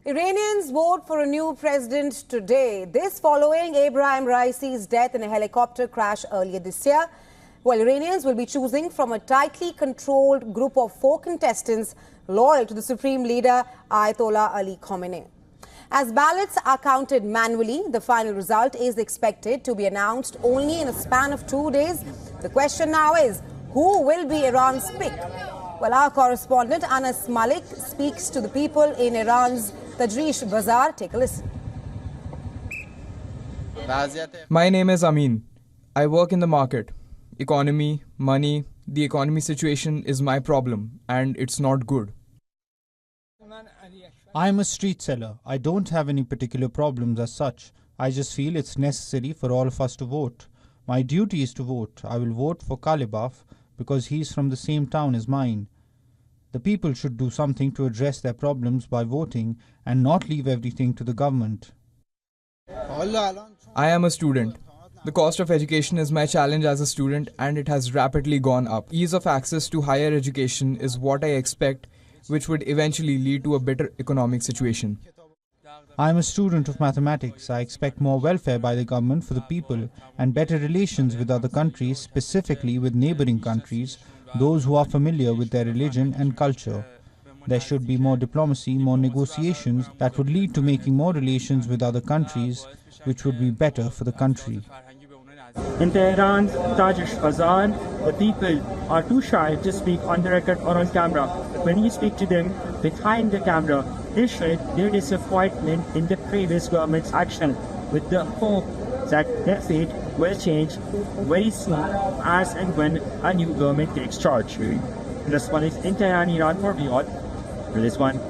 Iranians vote for a new president today. This following Ebrahim Raisi's death in a helicopter crash earlier this year. Well, Iranians will be choosing from a tightly controlled group of 4 contestants loyal to the supreme leader Ayatollah Ali Khamenei. As ballots are counted manually, the final result is expected to be announced only in a span of 2 days. The question now is, who will be Iran's pick? Well, our correspondent Anas Malik speaks to the people in Iran's Tajrish Bazaar. Take a listen. My name is Amin. I work in the market. Economy, money, the economy situation is my problem, and it's not good. I'm a street seller. I don't have any particular problems as such. I just feel it's necessary for all of us to vote. My duty is to vote. I will vote for Kalibaf because he's from the same town as mine. The people should do something to address their problems by voting and not leave everything to the government. I am a student. The cost of education is my challenge as a student, and it has rapidly gone up. Ease of access to higher education is what I expect, which would eventually lead to a better economic situation. I am a student of mathematics. I expect more welfare by the government for the people and better relations with other countries, specifically with neighboring countries, those who are familiar with their religion and culture. There should be more diplomacy, more negotiations that would lead to making more relations with other countries, which would be better for the country. In Tehran's Tajrish Bazaar, the people are too shy to speak on the record or on camera. When you speak to them behind the camera, they showed their disappointment in the previous government's action, with the hope that their fate will change very soon as and when a new government takes charge. This one is in Tehran, Iran for WION. This one.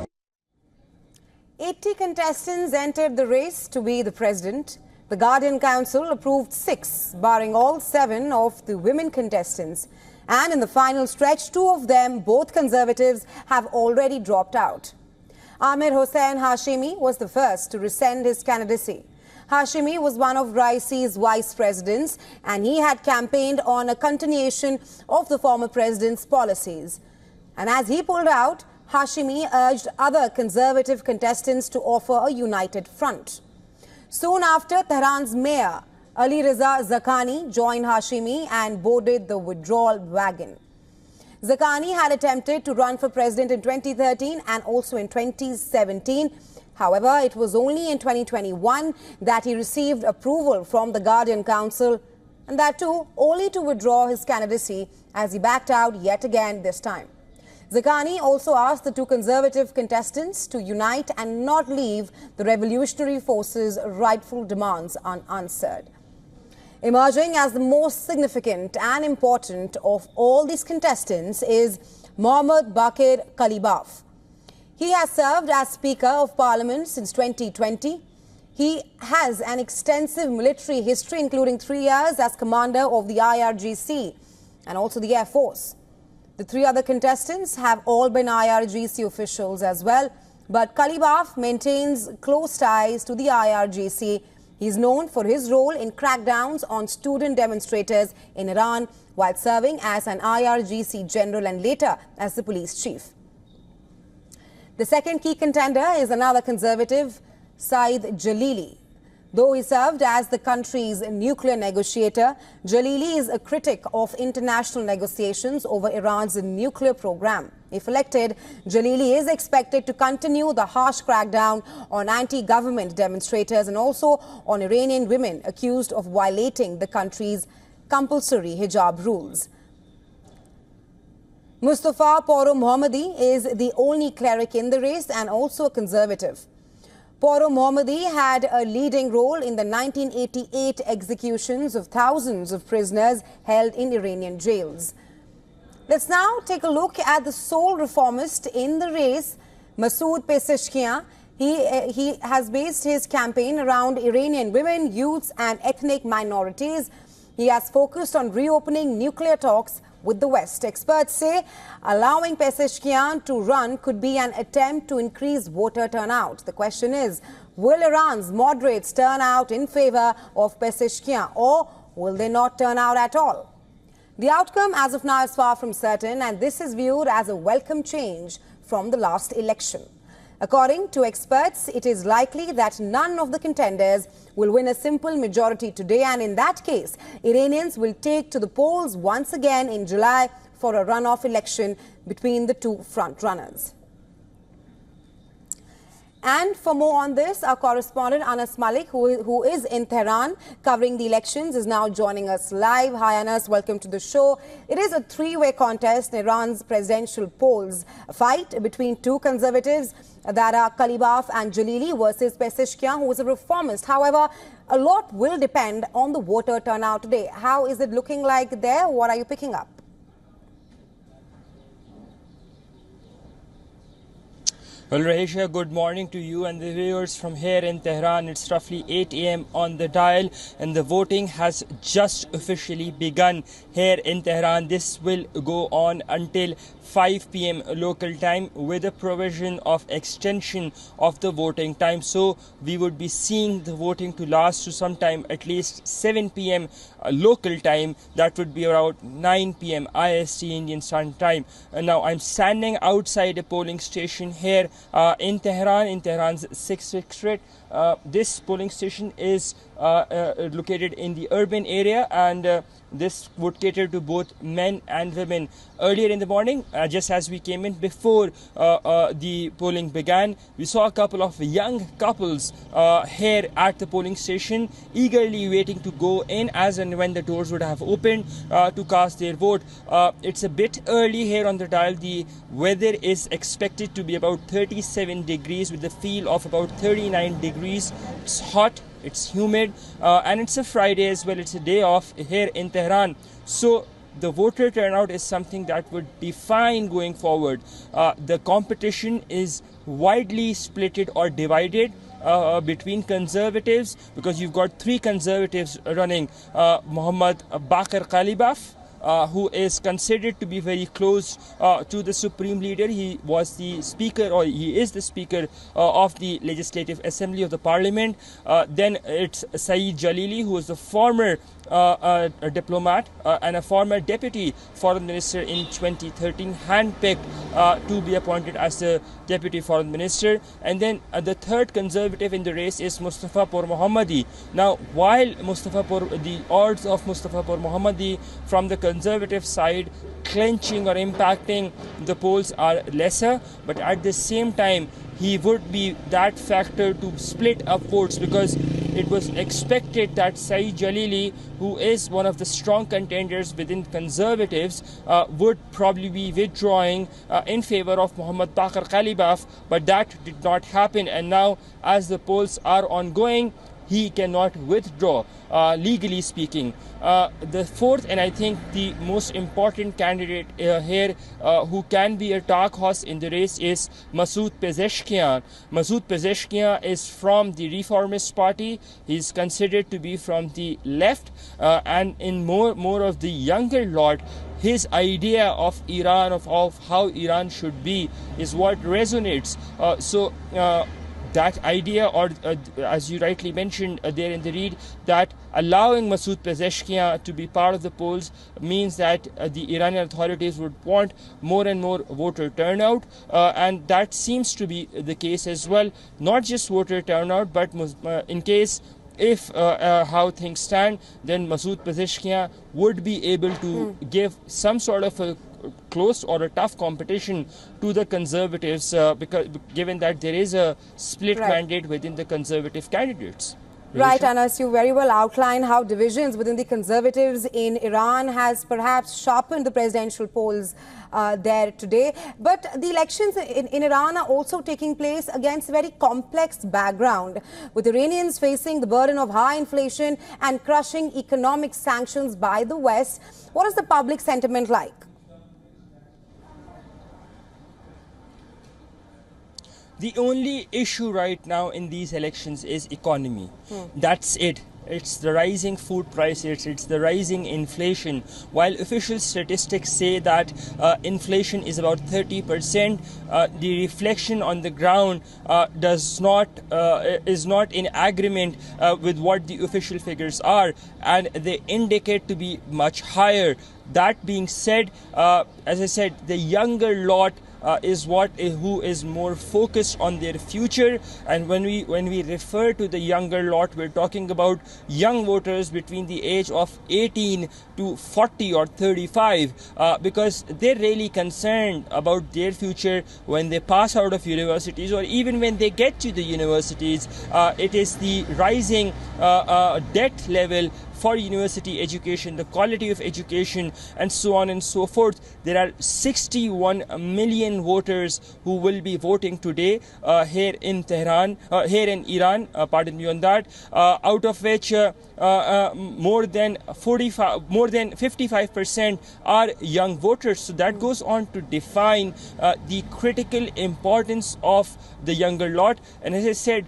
80 contestants entered the race to be the president. The Guardian Council approved 6, barring all 7 of the women contestants. And in the final stretch, 2 of them, both conservatives, have already dropped out. Amir Hossain Hashimi was the first to rescind his candidacy. Hashimi was one of Raisi's vice presidents, and he had campaigned on a continuation of the former president's policies. And as he pulled out, Hashimi urged other conservative contestants to offer a united front. Soon after, Tehran's mayor Ali Reza Zaghani joined Hashimi and boarded the withdrawal wagon. Zaghani had attempted to run for president in 2013 and also in 2017. However, it was only in 2021 that he received approval from the Guardian Council, and that too only to withdraw his candidacy as he backed out yet again this time. Zaghani also asked the 2 conservative contestants to unite and not leave the revolutionary forces' rightful demands unanswered. Emerging as the most significant and important of all these contestants is Mohammad Baqir Kalibaf. He has served as Speaker of Parliament since 2020. He has an extensive military history, including 3 years as commander of the IRGC and also the Air Force. The 3 other contestants have all been IRGC officials as well, but Kalibaf maintains close ties to the IRGC. He is known for his role in crackdowns on student demonstrators in Iran while serving as an IRGC general and later as the police chief. The second key contender is another conservative, Saeed Jalili. Though he served as the country's nuclear negotiator, Jalili is a critic of international negotiations over Iran's nuclear program. If elected, Jalili is expected to continue the harsh crackdown on anti-government demonstrators and also on Iranian women accused of violating the country's compulsory hijab rules. Mustafa Poro Mohammadi is the only cleric in the race and also a conservative. Poro Mohammadi had a leading role in the 1988 executions of thousands of prisoners held in Iranian jails. Let's now take a look at the sole reformist in the race, Masoud Pezeshkian. He has based his campaign around Iranian women, youths and ethnic minorities. He has focused on reopening nuclear talks with the West. Experts say allowing Pezeshkian to run could be an attempt to increase voter turnout. The question is, will Iran's moderates turn out in favor of Pezeshkian, or will they not turn out at all? The outcome as of now is far from certain, and this is viewed as a welcome change from the last election. According to experts, it is likely that none of the contenders will win a simple majority today, and in that case, Iranians will take to the polls once again in July for a runoff election between the two front-runners. And for more on this, our correspondent Anas Malik, who is in Tehran covering the elections, is now joining us live. Hi Anas, welcome to the show. It is a three-way contest in Iran's presidential polls. A fight between two conservatives, that are Kalibaf and Jalili, versus Pezeshkian, who is a reformist. However, a lot will depend on the voter turnout today. How is it looking like there? What are you picking up? Well, Rahisha, good morning to you and the viewers from here in Tehran. It's roughly 8 a.m. on the dial and the voting has just officially begun here in Tehran. This will go on until 5 p.m. local time with a provision of extension of the voting time. So we would be seeing the voting to last to sometime at least 7 p.m. Local time. That would be around 9 p.m. IST Indian Standard Time. Now I'm standing outside a polling station here in Tehran's 6th district. This polling station is located in the urban area, and this would cater to both men and women. Earlier in the morning, just as we came in before the polling began, we saw a couple of young couples here at the polling station, eagerly waiting to go in as and when the doors would have opened to cast their vote. It's a bit early here on the dial. The weather is expected to be about 37 degrees with the feel of about 39 degrees. It's hot, it's humid, and it's a Friday as well. It's a day off here in Tehran. So the voter turnout is something that would define going forward. The competition is widely splitted or divided between conservatives, because you've got three conservatives running. Muhammad Bakr Kalibaf, who is considered to be very close to the supreme leader. He was the speaker, or he is the speaker of the Legislative Assembly of the Parliament. Then it's Saeed Jalili, who is the former a diplomat and a former deputy foreign minister in 2013, handpicked to be appointed as the deputy foreign minister. And then the third conservative in the race is Mustafa Por Mohammadi. Now, while the odds of Mustafa Por Mohammadi from the conservative side clenching or impacting the polls are lesser, but at the same time he would be that factor to split up votes, because it was expected that Saeed Jalili, who is one of the strong contenders within conservatives, would probably be withdrawing in favor of Muhammad Bakr Kalibaf, but that did not happen. And now, as the polls are ongoing, he cannot withdraw, legally speaking. The fourth, and I think the most important candidate here who can be a dark horse in the race, is Masoud Pezeshkian. Masoud Pezeshkian is from the reformist party. He is considered to be from the left, and in more of the younger lot. His idea of Iran, of how Iran should be, is what resonates. That idea, or as you rightly mentioned there in the read, that allowing Masoud Pezeshkian to be part of the polls means that the Iranian authorities would want more and more voter turnout, and that seems to be the case as well. Not just voter turnout, but in case if how things stand, then Masoud Pezeshkian would be able to give some sort of a close or a tough competition to the conservatives, because given that there is a split mandate within the conservative candidates. Right, Anas, you very well outlined how divisions within the conservatives in Iran has perhaps sharpened the presidential polls there today. But the elections in Iran are also taking place against a very complex background, with Iranians facing the burden of high inflation and crushing economic sanctions by the West. What is the public sentiment like? The only issue right now in these elections is economy. That's it. It's the rising food prices, it's the rising inflation. While official statistics say that inflation is about 30%, the reflection on the ground is not in agreement with what the official figures are, and they indicate to be much higher. That being said, as I said, the younger lot who is more focused on their future. And when we refer to the younger lot, we're talking about young voters between the age of 18 to 40 or 35, because they're really concerned about their future when they pass out of universities, or even when they get to the universities. It is the rising debt level for university education, the quality of education, and so on and so forth. There are 61 million voters who will be voting today here in Tehran, here in Iran, pardon me on that, out of which more than 55% are young voters. So that goes on to define the critical importance of the younger lot. And as I said,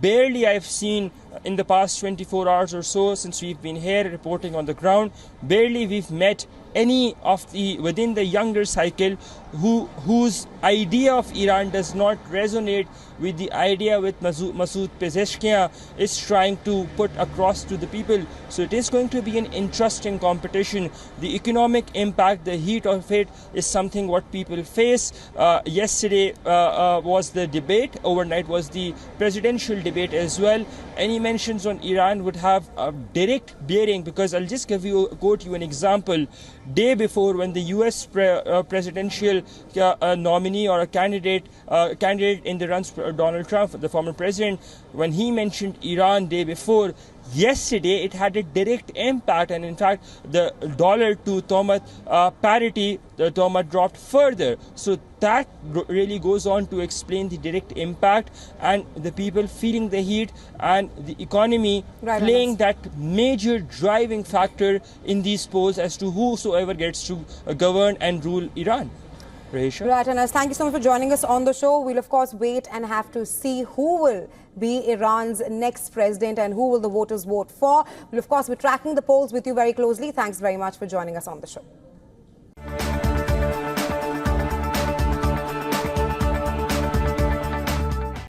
barely I've seen in the past 24 hours or so since we've been here reporting on the ground, barely we've met any of the within the younger cycle whose idea of Iran does not resonate with the idea with Masoud Pezeshkian is trying to put across to the people. So it is going to be an interesting competition. The economic impact, the heat of it, is something what people face. Yesterday was the debate, overnight was the presidential debate as well. Any mentions on Iran would have a direct bearing, because I'll just quote you an example. Day before, when the US presidential nominee or a candidate in the run, Donald Trump, the former president, when he mentioned Iran day before, yesterday it had a direct impact, and in fact the dollar to Tomat parity, the Tomat dropped further. So that really goes on to explain the direct impact, and the people feeling the heat, and the economy playing that major driving factor in these polls as to whosoever gets to govern and rule Iran. Right, Anas, thank you so much for joining us on the show. We'll of course wait and have to see who will be Iran's next president and who will the voters vote for. We'll of course be tracking the polls with you very closely. Thanks very much for joining us on the show.